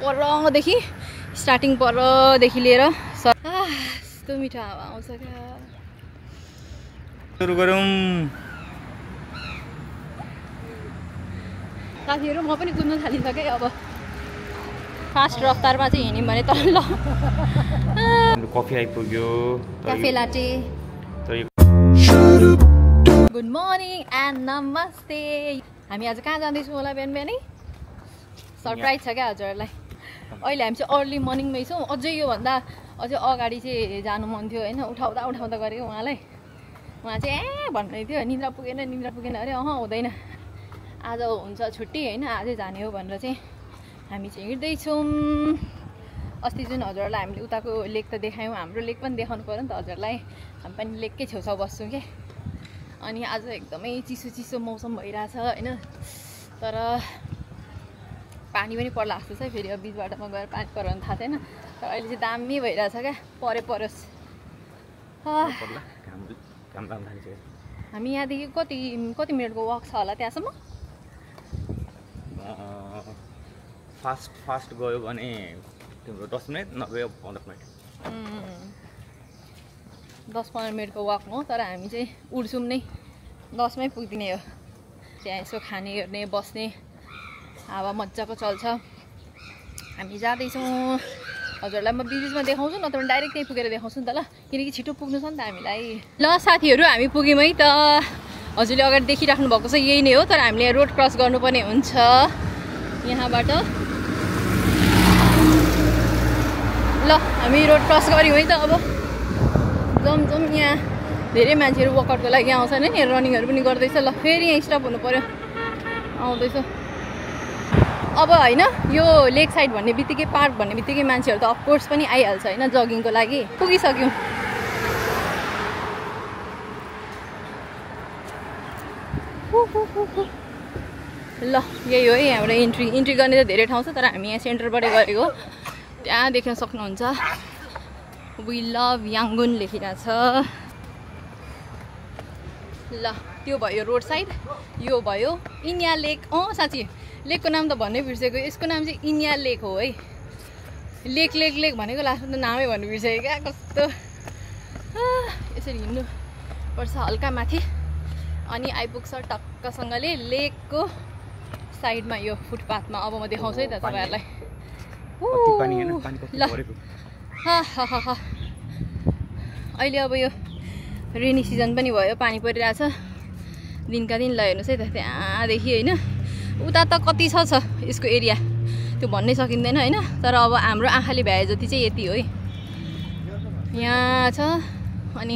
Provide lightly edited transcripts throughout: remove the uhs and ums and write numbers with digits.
परदेखि starting परदेखि लिएर यस्तो मिठो हावा आउँछ क्या। सुरु गरौँ साथीहरू, म पनि कुद्न थालिसकेँ। अब फास्ट रफ्तारमा चाहिँ हिँड्यौँ भने तल कफी आइपुग्यो, cafe latte. Good morning and नमस्ते। हामी आज कहाँ जाँदैछौँ होला बिहान बिहानै? सरप्राइज छ क्या हजुरहरूलाई। अहिले हामी चाहिँ अर्ली मर्निङमै छौँ। अझै योभन्दा अझै अगाडि चाहिँ जानु मन थियो होइन, उठाउँदा गरेको उहाँलाई। उहाँ चाहिँ भन्दै थियो निद्रा पुगेन अरे। हुँदैन, आज हुन्छ छुट्टी होइन, आजै जाने हो भनेर चाहिँ हामी चाहिँ हिँड्दैछौँ। अस्ति जुन हजुरहरूलाई हामीले उताको लेक त देखायौँ, हाम्रो लेक पनि देखाउनु पऱ्यो नि त हजुरलाई। हामी पनि लेककै छेउछाउ बस्छौँ क्या। अनि आज एकदमै चिसो मौसम भइरहेछ होइन, तर पानी पनि पर्ला जस्तो छ। फेरि अब बिच बाटोमा गएर पानी पर्यो भने थाहा छैन, तर अहिले चाहिँ दामी भइरहेछ क्या। परोस्। हामी यहाँदेखि कति मिनटको वक छ होला त्यहाँसम्म? फास्ट गयो भने तिम्रो 10 मिनट, नगयो 15 मिनट। 10-15 मिनटको वक हो, तर हामी चाहिँ उड्छौँ नै 10मै पुगिदिने हो। त्यहाँ यसो खाने गर्ने बस्ने हावा मजाको चल्छ। हामी जाँदैछौँ। हजुरलाई म बिचमा देखाउँछु, नत्र डाइरेक्ट त्यहीँ पुगेर देखाउँछु नि त ल, किनकि छिटो पुग्नु छ नि त हामीलाई। ल साथीहरू, हामी पुग्यौँ है त। हजुरले अगाडि देखिराख्नु भएको छ यही नै हो, तर हामीले रोड क्रस गर्नुपर्ने हुन्छ यहाँबाट। ल हामी रोड क्रस गऱ्यौँ है त। अब जमजम यहाँ धेरै मान्छेहरू वर्कआउटको लागि आउँछन् नि, रनिङहरू पनि गर्दैछ। ल फेरि यहाँ स्टप हुनु पऱ्यो, आउँदैछ अब होइन। यो लेक साइड भन्ने बित्तिकै, पार्क भन्ने बित्तिकै मान्छेहरू त अफकोर्स पनि आइहाल्छ होइन जगिङको लागि। पुगिसक्यौँ। ल यही हो है यहाँबाट इन्ट्री गर्ने त धेरै ठाउँ छ, तर हामी यहाँ सेन्टरबाटै गरेको। त्यहाँ देख्न सक्नुहुन्छ वी लभ याङ्गुन लेखिरहेछ। ल त्यो भयो रोड साइड, यो भयो इन्या लेक। साँच्ची लेकको नाम त भन्नै बिर्सेको। यसको नाम चाहिँ इन्या लेक हो है। लेक भनेको लास्टमा त नामै भन्नु बिर्सेको क्या। कस्तो यसरी हिँड्नु पर्छ हल्का माथि, अनि आइपुग्छ टक्कसँगले लेकको साइडमा यो फुटपाथमा। अब म देखाउँछु है त तपाईँहरूलाई। ल अहिले अब यो रेनी सिजन पनि भयो, पानी परिरहेछ दिनका दिन। ल हेर्नुहोस् है त त्यहाँदेखि होइन, उता त कति छ यसको एरिया त्यो भन्नै सकिँदैन होइन, तर अब हाम्रो आँखाले भ्याए जति चाहिँ यति हो है यहाँ छ। अनि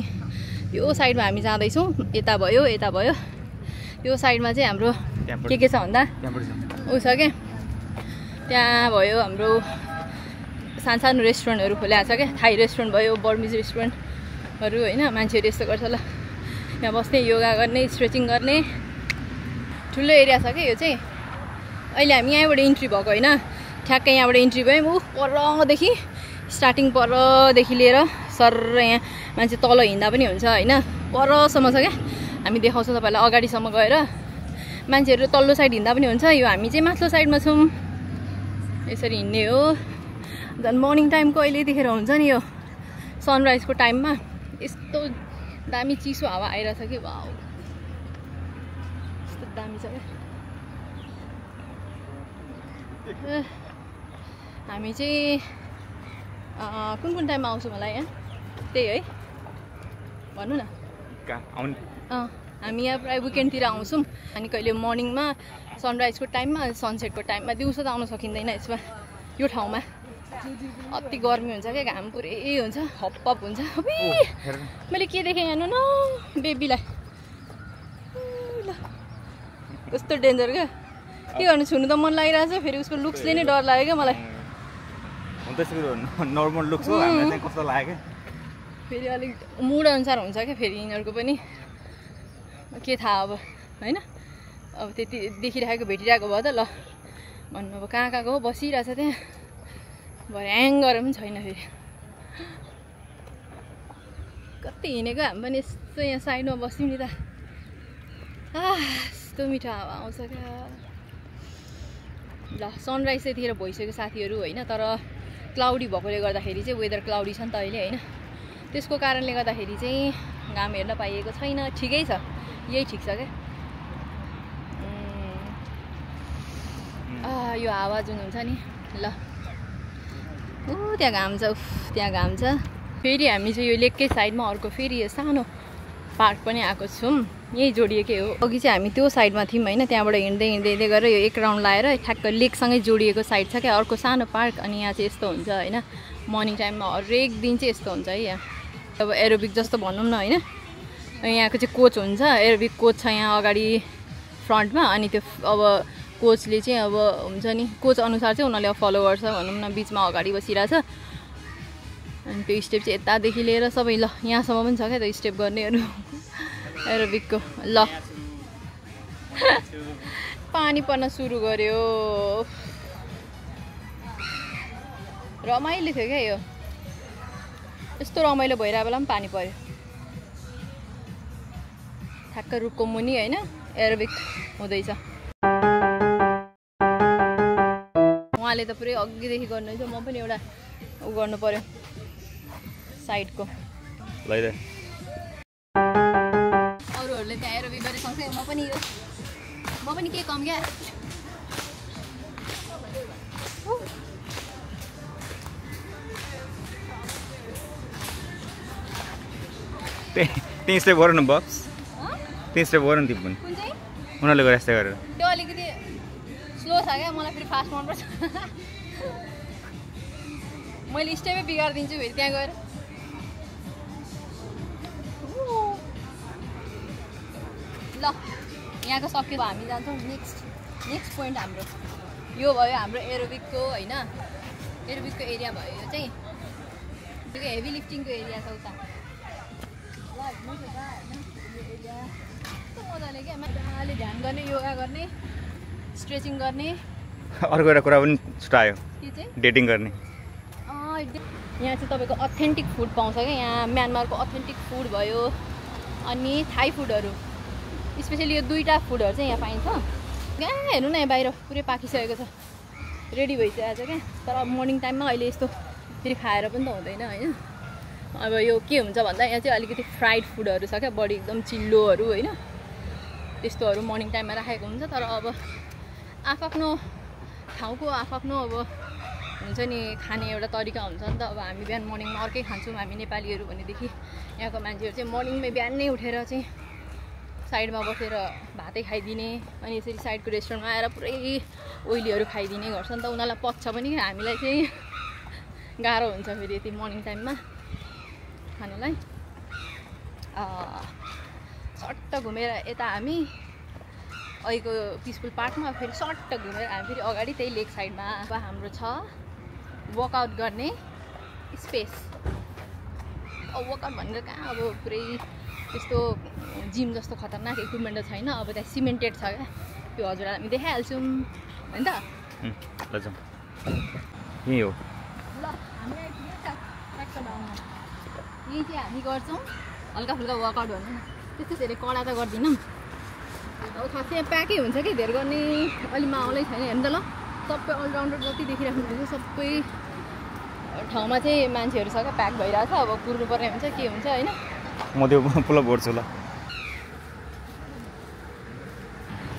यो साइडमा हामी जाँदैछौँ। यता भयो यो साइडमा चाहिँ हाम्रो के छ भन्दा ऊ छ क्या, त्यहाँ भयो हाम्रो सानो रेस्टुरेन्टहरू खोलेको छ क्या। थाई रेस्टुरेन्ट भयो, बर्मिज रेस्टुरेन्टहरू होइन। मान्छेहरू यस्तो गर्छ ल, यहाँ बस्ने, योगा गर्ने, स्ट्रेचिङ गर्ने, ठुलो एरिया छ क्या यो चाहिँ। अहिले हामी यहाँबाट इन्ट्री भएको होइन, ठ्याक्कै यहाँबाट इन्ट्री भयौँ। परदेखि स्टार्टिङ परदेखि लिएर सर यहाँ मान्छे तल हिँड्दा पनि हुन्छ होइन, परसम्म छ क्या। हामी देखाउँछौँ तपाईँलाई। अगाडिसम्म गएर मान्छेहरू तल्लो साइड हिँड्दा पनि हुन्छ। यो हामी चाहिँ माथिल्लो साइडमा छौँ, यसरी हिँड्ने हो। झन् मर्निङ टाइमको अहिले यतिखेर हुन्छ नि, यो सनराइजको टाइममा यस्तो दामी चिसो हावा आइरहेछ कि वाउ, यस्तो दामी छ क्या। हामी चाहिँ कुन टाइममा आउँछौँ होला यहाँ? त्यही है भन्नु न। हामी यहाँ प्रायः विकेन्डतिर आउँछौँ। अनि कहिले मर्निङमा सनराइजको टाइममा, सनसेटको टाइममा। दिउँसो त आउनु सकिँदैन यसमा, यो ठाउँमा अति गर्मी हुन्छ क्या, घाम पुरै हुन्छ, हप हुन्छ। मैले के देखेँ हेर्नु न बेबीलाई, ल कस्तो डेन्जर क्या। के गर्नु, छुनु त मन लागिरहेछ, फेरि उसको लुक्सले नै डर लाग्यो क्या मलाई। नर्मल लुक्स हो, हामीलाई चाहिँ कस्तो लाग्यो फेरि अलिक मुड अनुसार हुन्छ क्या फेरि यिनीहरूको पनि, के थाहा अब होइन। अब त्यति देखिरहेको भेटिरहेको भयो त ल भन्नु। अब कहाँ हो बसिरहेछ त्यहाँ, भरे ह्याङ गरेर पनि छैन। फेरि कति हिँडेको हामी पनि यस्तो यहाँ साइडमा बस्यौँ नि त। यस्तो मिठो हावा आउँछ क्या। ल सनराइज चाहिँ यतिखेर भइसक्यो साथीहरू होइन, तर क्लाउडी भएकोले गर्दाखेरि चाहिँ वेदर क्लाउडी छ नि त अहिले होइन, त्यसको कारणले गर्दाखेरि चाहिँ घाम हेर्न पाइएको छैन। ठिकै छ, यही ठिक छ क्या। यो हावा जुन हुन्छ नि, ल त्यहाँ घाम छ, त्यहाँ घाम छ। फेरि हामी चाहिँ यो लेककै साइडमा अर्को फेरि यो सानो पार्क पनि आएको छौँ, यही जोडिएकै हो। अघि चाहिँ हामी त्यो साइडमा थियौँ होइन, त्यहाँबाट हिँड्दै हिँड्दै हिँड्दै गएर यो एक राउन्ड लाएर ठ्याक्क लेकसँगै जोडिएको साइड छ क्या अर्को सानो पार्क। अनि यहाँ चाहिँ यस्तो हुन्छ होइन, मर्निङ टाइममा हरेक दिन चाहिँ यस्तो हुन्छ है। यहाँ अब एरोबिक जस्तो भनौँ न होइन, यहाँको चाहिँ कोच हुन्छ, एरोबिक कोच छ यहाँ अगाडि फ्रन्टमा। अनि त्यो अब कोचले चाहिँ अब हुन्छ नि, कोच अनुसार चाहिँ उनीहरूले अब फलो गर्छ भनौँ न, बिचमा अगाडि बसिरहेछ। अनि त्यो स्टेप चाहिँ यतादेखि लिएर सबै ल यहाँसम्म पनि छ क्या त्यो स्टेप गर्नेहरू एरोबिकको। ल पानी पर्न सुरु गर्यो, रमाइलो थियो क्या यो। यस्तो रमाइलो भइरहेको बेला पनि पानी पर्यो। ठ्याक्क रुखको मुनि होइन एरोबिक हुँदैछ। उहाँले त पुरै अघिदेखि गर्नुहुन्छ, म पनि एउटा उ गर्नु पर्यो साइडको। अरूहरूले त्यहाँ एरोबिक गरे सँगै म पनि के कम क्या। त्यही स्टेप गर न बक्स, त्यही स्टेप गर न तिमी पनि। उनीहरूले गरे यस्तै गरेर त्यो अलिकति स्लो छ क्या, मलाई फेरि फास्ट मनपर्छ। मैले स्टेपै बिगारिदिन्छु फेरि त्यहाँ गएर। ल यहाँको सक्यो, हामी जान्छौँ नेक्स्ट पोइन्ट हाम्रो यो भयो हाम्रो एरोबिकको होइन, एरोबिकको एरिया भयो यो चाहिँ। त्यो हेभी लिफ्टिङको एरिया छ उता। ल एरिया कस्तो मजाले क्या, मजाले ध्यान गर्ने, योगा गर्ने, स्ट्रेचिङ गर्ने। अर्को एउटा कुरा पनि छुट्यायो, के चाहिँ डेटिङ गर्ने। यहाँ चाहिँ तपाईँको अथेन्टिक फुड पाउँछ क्या, यहाँ म्यानमारको अथेन्टिक फुड भयो अनि थाई फुडहरू, स्पेसली यो दुईवटा फुडहरू चाहिँ यहाँ पाइन्छ। यहाँ हेर्नु न, यहाँ बाहिर पुरै पाकिसकेको छ, रेडी भइसकेको छ क्या। तर अब मर्निङ टाइममा अहिले यस्तो फेरि खाएर पनि त हुँदैन होइन। अब यो के हुन्छ भन्दा यहाँ चाहिँ अलिकति फ्राइड फुडहरू छ क्या, बडी एकदम चिल्लोहरू होइन, त्यस्तोहरू मर्निङ टाइममा राखेको हुन्छ। तर अब आफ्नो ठाउँको आफ्नो अब हुन्छ नि खाने एउटा तरिका हुन्छ नि त। अब हामी बिहान मर्निङमा अर्कै खान्छौँ हामी नेपालीहरू भनेदेखि, यहाँको मान्छेहरू चाहिँ मर्निङमै बिहानै उठेर चाहिँ साइडमा बसेर भातै खाइदिने, अनि यसरी साइडको रेस्टुरेन्टमा आएर पुरै ओइलीहरू खाइदिने गर्छ नि त। उनीहरूलाई पच्छ पनि, हामीलाई चाहिँ गाह्रो हुन्छ फेरि यति मर्निङ टाइममा खानलाई। सट्ट घुमेर यता हामी अहिलेको पिसफुल पार्कमा फेरि सट्ट घुमेर हामी फेरि अगाडि त्यही लेक साइडमा अब हाम्रो छ वर्कआउट गर्ने स्पेस। अब वर्कआउट भनेर कहाँ अब पुरै त्यस्तो जिम जस्तो खतरनाक इक्विपमेन्ट त छैन, अब त्यहाँ सिमेन्टेड छ क्या। त्यो हजुरलाई हामी देखाइहाल्छौँ होइन त। यही हो, ल हामी यही चाहिँ हामी गर्छौँ हल्का फुल्का वर्कआउट भन्नु न, त्यस्तो धेरै कडा त गर्दिनौँ। अब खासै यहाँ प्याकै हुन्छ कि धेरै गर्ने अलि माहौलै छैन। हेर्नु त ल, सबै अलराउन्डर जति देखिराख्नुहुन्छ सबै ठाउँमा चाहिँ मान्छेहरू छ क्या, प्याक भइरहेछ। अब कुर्नुपर्ने हुन्छ के हुन्छ होइन। म त्यो पुलअप गर्छु ल।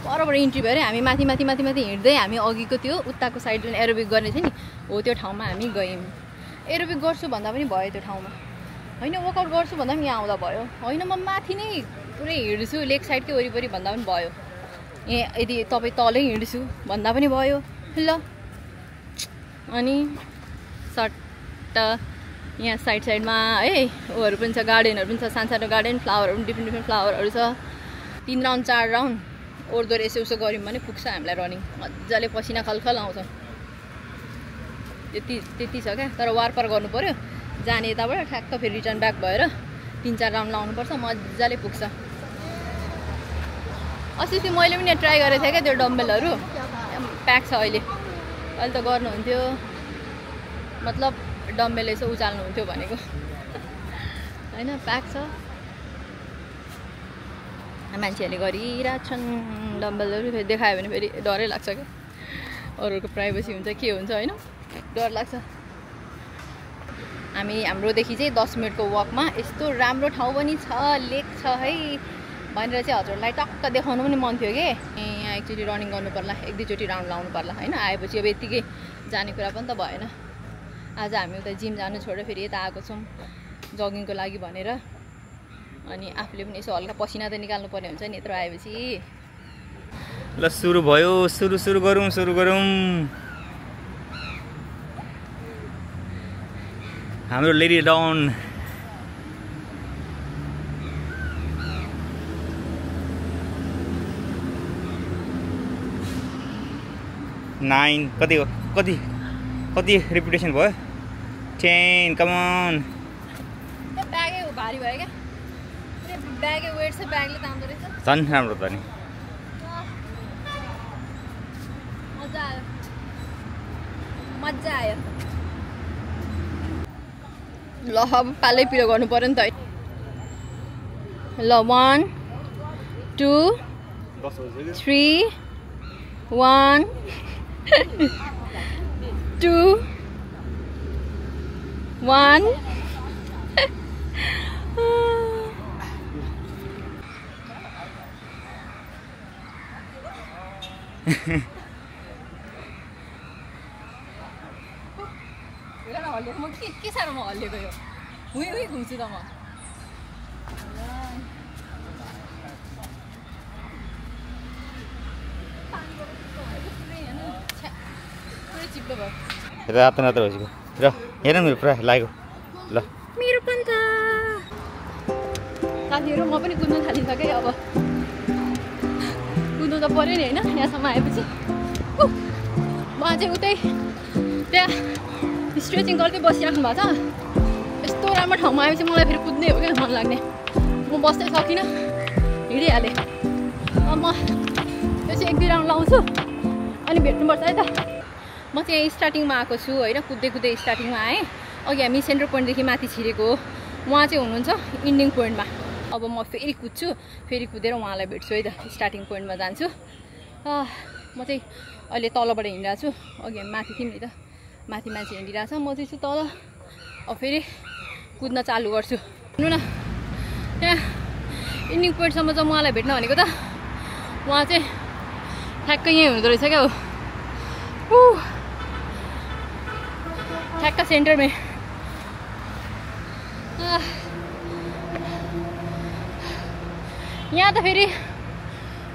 परबाट इन्ट्री भएर हामी माथि हिँड्दै हामी अघिको त्यो उताको साइड जुन एरोबिक गर्ने थियो नि हो त्यो ठाउँमा हामी गयौँ। एरोबिक गर्छु भन्दा पनि भयो त्यो ठाउँमा होइन, वर्कआउट गर्छु भन्दा पनि यहाँ आउँदा भयो होइन। म माथि नै पुरै हिँड्छु लेक साइडकै वरिपरि भन्दा पनि भयो। यहाँ यदि तपाईँ तलै हिँड्छु भन्दा पनि भयो। ल अनि सट्ट यहाँ साइडमा है ऊहरू पनि छ, गार्डनहरू पनि छ, सानो गार्डन, फ्लावरहरू पनि डिफ्रेन्ट फ्लावरहरू छ। 3 राउन्ड 4 राउन्ड ओर्दोर यसो गऱ्यौँ भने पुग्छ हामीलाई रनिङ, मजाले पसिना खलखल आउँछ। त्यति छ क्या। तर वारपार गर्नु पऱ्यो, जाने यताबाट ठ्याक्क फेरि रिटर्न ब्याक भएर 3-4 राउन्ड लाउनुपर्छ, मजाले पुग्छ। अस्ति मैले पनि ट्राई गरेको थिएँ क्या त्यो डम्बेलहरू, प्याक छ अहिले त गर्नुहुन्थ्यो, मतलब डम्बेल यसो उचाल्नुहुन्थ्यो भनेको होइन, प्याक छ। मान्छेहरूले गरिरहेछन् डम्बलहरू, फेरि देखायो भने फेरि डरै लाग्छ क्या। अरूको प्राइभेसी हुन्छ के हुन्छ होइन, डर लाग्छ। हाम्रोदेखि चाहिँ 10 मिनटको वकमा यस्तो राम्रो ठाउँ पनि छ, लेक छ है भनेर चाहिँ हजुरलाई टक्क देखाउनु पनि मन थियो कि। यहाँ एकचोटि रनिङ गर्नु पर्ला, 1-2 राउन्ड लाउनु पर्ला होइन। आएपछि अब यतिकै जाने कुरा पनि त भएन। आज हामी उता जिम जानु छोडेर फेरि यता आएको छौँ जगिङको लागि भनेर। अनि आफूले पनि यसो हल्का पसिना त निकाल्नु पर्ने हुन्छ नि यत्रो आएपछि। ल सुरु भयो, सुरु गरौँ। हाम्रो लेडी डाउन नाइन कति हो, कति रिपिटेसन भयो? 10 कम अन। ब्यागै भारी भयो क्या, ब्यागै वेट छ, ब्यागले तान्दो रहेछ। झन् राम्रो त नि, मजा आयो। ल अब पालै पिरो गर्नु पर्यो नि त है। ल 1 2 3 1 2 1 म के साह्रोमा हल्लिएको यो, उही घुम्छु त म। चिप्लो भयो, रातो भइसक्यो र हेर मेरो पुरा लाग्यो। ल मेरो पनि त साथीहरू, म पनि कुद्नु थालिसकेँ। अब कुद्नु त पऱ्यो नि होइन, यहाँसम्म आएपछि। म चाहिँ उतै त्यहाँ स्ट्रेचिङ गर्दै बसिराख्नु भएको छ। यस्तो राम्रो ठाउँमा आएपछि मलाई फेरि कुद्नै हो क्या मन लाग्ने। म बस्दै सकिनँ, हिँडिहालेँ। अब म यो चाहिँ 1-2 राउन्ड लाउँछु अनि भेट्नुपर्छ है त। म चाहिँ यहीँ स्टार्टिङमा आएको छु होइन, कुद्दै स्टार्टिङमा आएँ। अघि हामी सेन्टर पोइन्टदेखि माथि छिरेको हो, उहाँ चाहिँ हुनुहुन्छ इन्डिङ पोइन्टमा। अब म फेरि कुद्छु, फेरि कुदेर उहाँलाई भेट्छु है त, स्टार्टिङ पोइन्टमा जान्छु। म चाहिँ अहिले तलबाट हिँडिरहेको छु, अघि हामी माथि थियौँ नि त, माथि मान्छे हिँडिरहेछ, म चाहिँ छु तल। अब फेरि कुद्न चालु गर्छु। हेर्नु न त्यहाँ इन्डिङ पोइन्टसम्म चाहिँ उहाँलाई भेट्न भनेको त, उहाँ चाहिँ ठ्याक्कै यहीँ हुँदो रहेछ क्या हो, ठ्याक्क सेन्टरमै। यहाँ त फेरि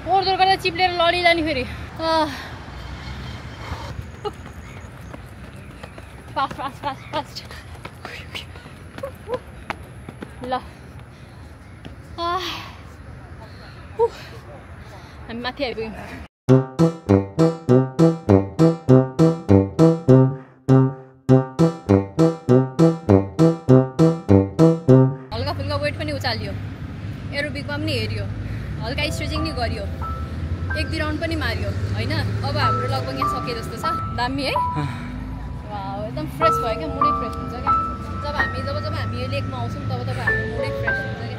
ओहोरदोहोर गर्दा चिप्लेर लडिला नि फेरि। फास्ट ल हामी माथि आइपुग्यौँ। हल्का फुल्का वेट पनि उचालियो, एरोबिकमा पनि हेऱ्यो, हल्का स्ट्रेचिङ नि गरियो, 1-2 राउन्ड पनि मारियो होइन। अब हाम्रो लगभग यहाँ सके जस्तो छ। दामी है, एकदम फ्रेस भयो क्या, मुडै फ्रेस हुन्छ क्या। जब हामी यो लेकमा आउँछौँ तब हाम्रो मुडै फ्रेस हुन्छ क्या।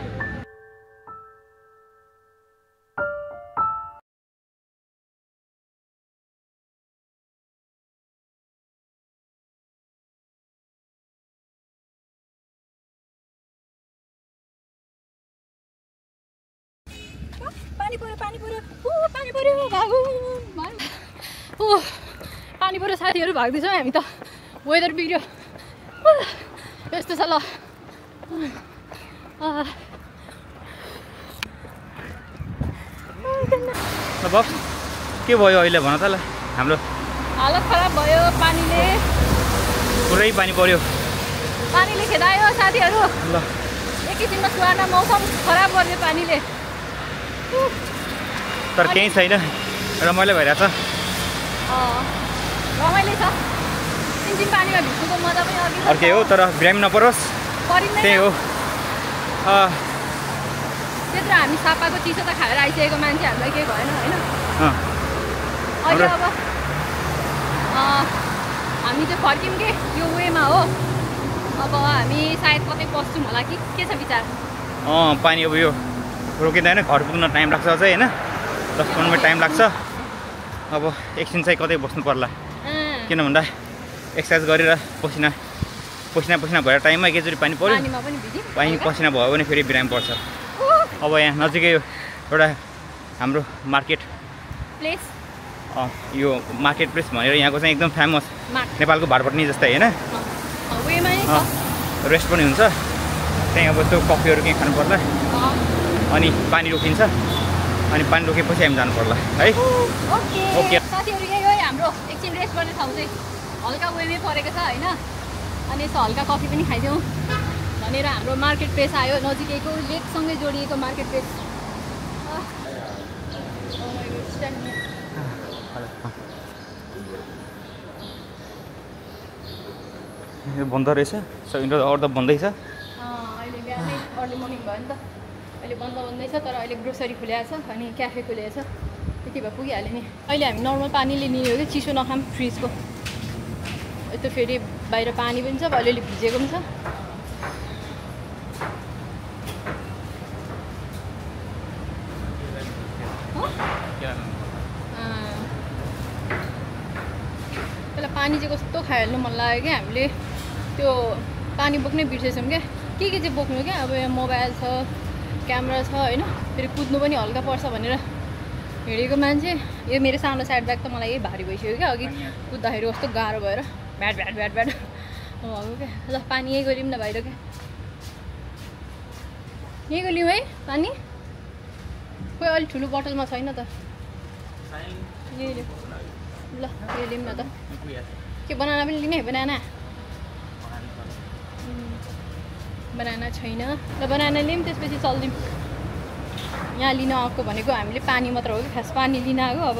पानी पऱ्यो साथीहरू, भाग्दैछौँ हामी त। वेदर बिग्रियो यस्तो छ। ल बक्स के भयो अहिले भन त। ल हाम्रो हालत खराब भयो, पानीले पुरै पानी पर्यो, पानीले खेदायो साथीहरू। ल एकैछिनमा सुहाना मौसम खराब गरिदियो पानीले। तर केही छैन, रमाइलो भइरहेछ। रमाइलो छ, सिमसिम पानीमा भिज्नुको मजा पनि अर्कै हो, तर बिरामी नपरोस् त्यही हो। त्यत्रो हामी सापाको चिसो त खाएर आइसकेको मान्छे, हामीलाई केही भएन होइन। अहिले अब हामी चाहिँ फर्क्यौँ कि यो वेमा हो। अब हामी सायद कतै बस्छौँ होला कि के छ विचार? पानी अब यो रोकिँदैन, घर पुग्न टाइम लाग्छ अझै होइन, 10 मिनटमा टाइम लाग्छ। अब एकछिन चाहिँ कतै बस्नु पर्ला किन भन्दा एक्सर्साइज गरेर पसिना भएर टाइममा एकैचोटि पानी पर्यो पानी पसिना भयो भने फेरि बिरामी पर्छ अब यहाँ नजिकै एउटा हाम्रो मार्केट प्लेस यो मार्केट प्लेस भनेर यहाँको चाहिँ एकदम फेमस नेपालको भाटपट्टि जस्तै होइन रेस्ट पनि हुन्छ त्यहीँ अब त्यो कफीहरू केही खानु पर्ला अनि पानी रोकिन्छ अनि पानी रोकेपछि हामी जानु पर्ला है ओके साथीहरू यही हो हाम्रो एकछिन रेस्ट गर्ने ठाउँ चाहिँ हल्का वेमै परेको छ होइन अनि यसो हल्का कफी पनि खाइदिउँ भनेर हाम्रो मार्केट प्लेस आयो नजिकैको लेकसँगै जोडिएको मार्केट प्लेस बन्द रहेछ अरू त बन्दै छ अहिले बिहानै अर्ली मर्निङ भयो नि त अहिले बन्द हुँदैछ तर अहिले ग्रोसरी खुलेको छ अनि क्याफे खुलेको छ त्यति भए पुगिहाल्यो नि अहिले हामी नर्मल पानी लिने हो कि चिसो नखाम फ्रिजको यस्तो फेरि बाहिर पानी पनि छ अलिअलि भिजेको पनि छ पहिला पानी चाहिँ कस्तो खाइहाल्नु मन लाग्यो क्या हामीले त्यो पानी बोक्नै बिर्सेछौँ क्या के चाहिँ बोक्नु क्या अब यहाँ मोबाइल छ क्यामेरा छ होइन फेरि कुद्नु पनि हल्का पर्छ भनेर हिँडेको मान्छे यो मेरो सानो साइड ब्याग त मलाई यही भारी भइसक्यो क्या अघि कुद्दाखेरि कस्तो गाह्रो भएर भ्याट भएको क्या ल पानी यही गऱ्यौँ न बाहिर क्या यही गऱ्यौँ है पानी खोइ अलिक ठुलो बोतलमा छैन त यही ल यो लिउँ न त के बनाना पनि लिने बनाना छैन ल बनाना लिउँ त्यसपछि चल्दिउँ यहाँ लिन आएको भनेको हामीले पानी मात्र हो कि खास पानी लिन आएको अब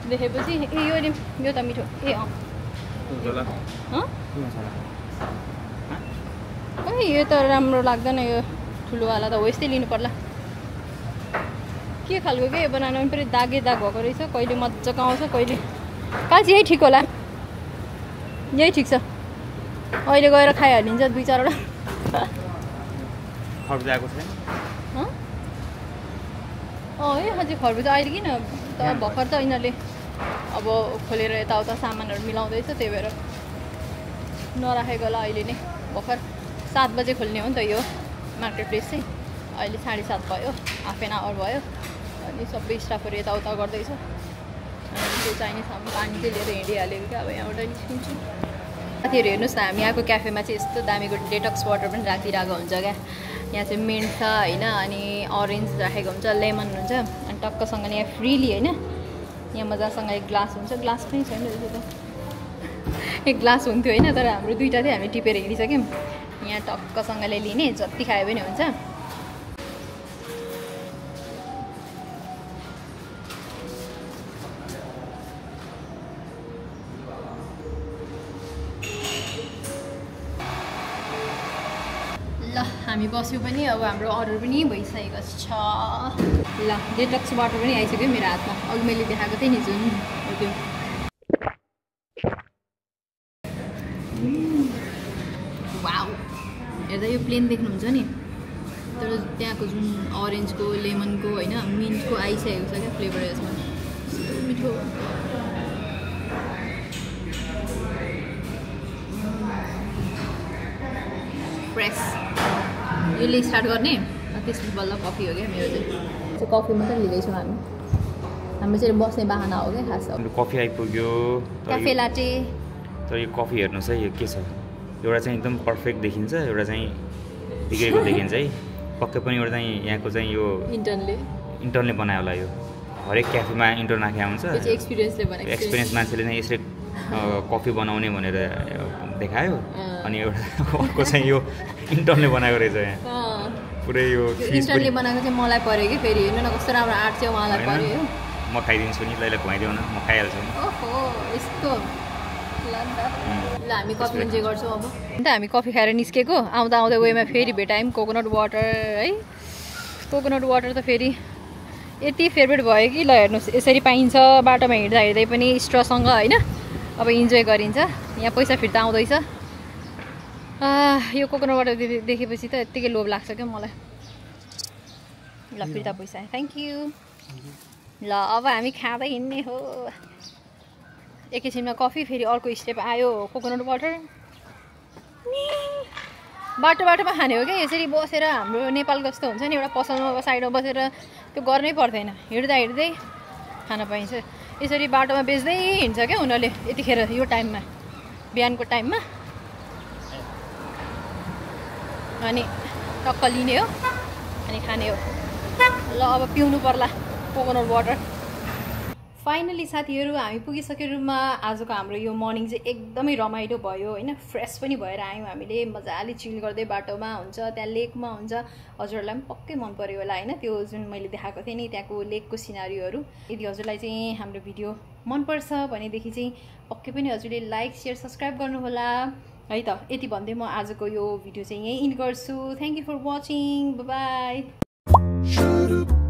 देखेपछि ए यो लिउँ यो त मिठो ए खै यो त राम्रो लाग्दैन यो ठुलोवाला त हो यस्तै लिनु पर्ला के खालको के बनाना पनि फेरि दाग भएको रहेछ कहिले मजाको आउँछ कहिले काजी यही ठिक होला यही ठिक छ अहिले गएर खाइहालिन्छ 2-4वटा है अझै खरबुजा अहिले किन त भर्खर त यिनीहरूले अब खोलेर यताउता सामानहरू मिलाउँदैछ त्यही भएर नराखेको होला अहिले नै भर्खर 7 बजे खोल्ने हो नि त यो मार्केट प्लेस चाहिँ अहिले 7:30 भयो हाफ एन आवर भयो अनि सबै स्टाफहरू यताउता गर्दैछ त्यो चाहिने सामान पानी चाहिँ लिएर हिँडिहालेको क्या अब यहाँबाट निस्किन्छु साथीहरू हेर्नुहोस् न हामी यहाँको क्याफेमा चाहिँ यस्तो दामीको डेटक्स वाटर पनि राखिरहेको हुन्छ क्या यहाँ चाहिँ मिन्ट छ होइन अनि अरेन्ज राखेको हुन्छ लेमन हुन्छ अनि टक्कसँगले यहाँ फ्रिली होइन यहाँ मजासँग एक ग्लास हुन्छ ग्लास पनि छैन रहेछ त एक ग्लास हुन्थ्यो होइन तर हाम्रो 2टा चाहिँ हामी टिपेर हिँडिसक्यौँ यहाँ टक्कसँगले लिने जति खायो पनि हुन्छ हामी बस्यो पनि अब हाम्रो अर्डर पनि भइसकेको छ ल डेटक्स वाटर पनि आइसक्यो मेरो हातमा अघि मैले देखाएको थिएँ नि जुन हो त्यो वाउ हेर्दा यो प्लेन देख्नुहुन्छ नि तर त्यहाँको जुन अरेन्जको लेमनको होइन मिन्टको आइसकेको छ क्या फ्लेभर यसमा मिठो फ्रेस यसले स्टार्ट गर्ने त्यसपछि बल्ल कफी हो क्या मेरो चाहिँ कफी मात्रै लिँदैछौँ हाम्रो चाहिँ बस्ने बाहना हो क्या खास कफी आइपुग्यो क्याफे लाटे तर यो कफी हेर्नुहोस् है यो के छ एउटा चाहिँ एकदम पर्फेक्ट देखिन्छ एउटा चाहिँ बिग्रेको देखिन्छ है पक्कै पनि एउटा चाहिँ यहाँको चाहिँ यो इन्टर्नले बनायो होला यो हरेक क्याफेमा इन्टर्न राखेको हुन्छ एक्सपिरियन्स मान्छेले नै यसरी कफी बनाउने भनेर देखायो अनि एउटा अर्को चाहिँ यो इन्टर्नले बनाएको रहेछ यहाँ पुरै यो इन्टर्नले बनाएको चाहिँ मलाई पऱ्यो कि फेरि हेर्नु न कस्तो राम्रो आर्ट चाहिँ उहाँलाई पऱ्यो म खाइदिन्छु नि लैला खुवाइदेऊ न म खाइहाल्छु नि ओहो यस्तो ल हामी कफी इन्जोय गर्छौँ अब अन्त हामी कफी खाएर निस्केको आउँदा वेमा फेरि भेटायौँ कोकोनट वाटर है कोकोनट वाटर त फेरि यति फेभरेट भयो कि ल हेर्नुहोस् यसरी पाइन्छ बाटोमा हिँड्दै पनि स्ट्रसँग होइन अब इन्जोय गरिन्छ यहाँ पैसा फिर्ता आउँदैछ यो कोकोनट वाटर देखेपछि त यत्तिकै लोभ लाग्छ क्या मलाई ल फिर्ता पैसा थ्याङ्क यू ल अब हामी खाँदै हिँड्ने हो। एकैछिनमा कफी, फेरि अर्को स्टेप आयो कोकोनट वाटर। बाटोमा खाने हो क्या, यसरी बसेर हाम्रो नेपालको जस्तो हुन्छ नि, एउटा पसलमा साइडमा बसेर त्यो गर्नै पर्दैन, हिँड्दा हिँड्दै खान पाइन्छ। यसरी बाटोमा बेच्दै हिँड्छ क्या उनीहरूले यतिखेर, यो टाइममा, बिहानको टाइममा। अनि टक्क लिने हो अनि खाने हो। ल अब पिउनु पर्ला कोकोनट वाटर। फाइनली साथीहरू हामी पुगिसक्यो रुममा। आजको हाम्रो यो मर्निङ चाहिँ एकदमै रमाइलो भयो होइन, फ्रेस पनि भएर आयौँ हामीले, मजाले चिल गर्दै बाटोमा हुन्छ, त्यहाँ लेकमा हुन्छ। हजुरहरूलाई पनि पक्कै मन पऱ्यो होला होइन, त्यो जुन मैले देखाएको थिएँ नि त्यहाँको लेकको सिनारीहरू। यदि हजुरलाई चाहिँ हाम्रो भिडियो मनपर्छ भनेदेखि चाहिँ पक्कै पनि हजुरले लाइक सेयर सब्सक्राइब गर्नुहोला है त। यति भन्दै म आजको यो भिडियो चाहिँ यहीँ इन्ड गर्छु। Thank you for watching, bye by.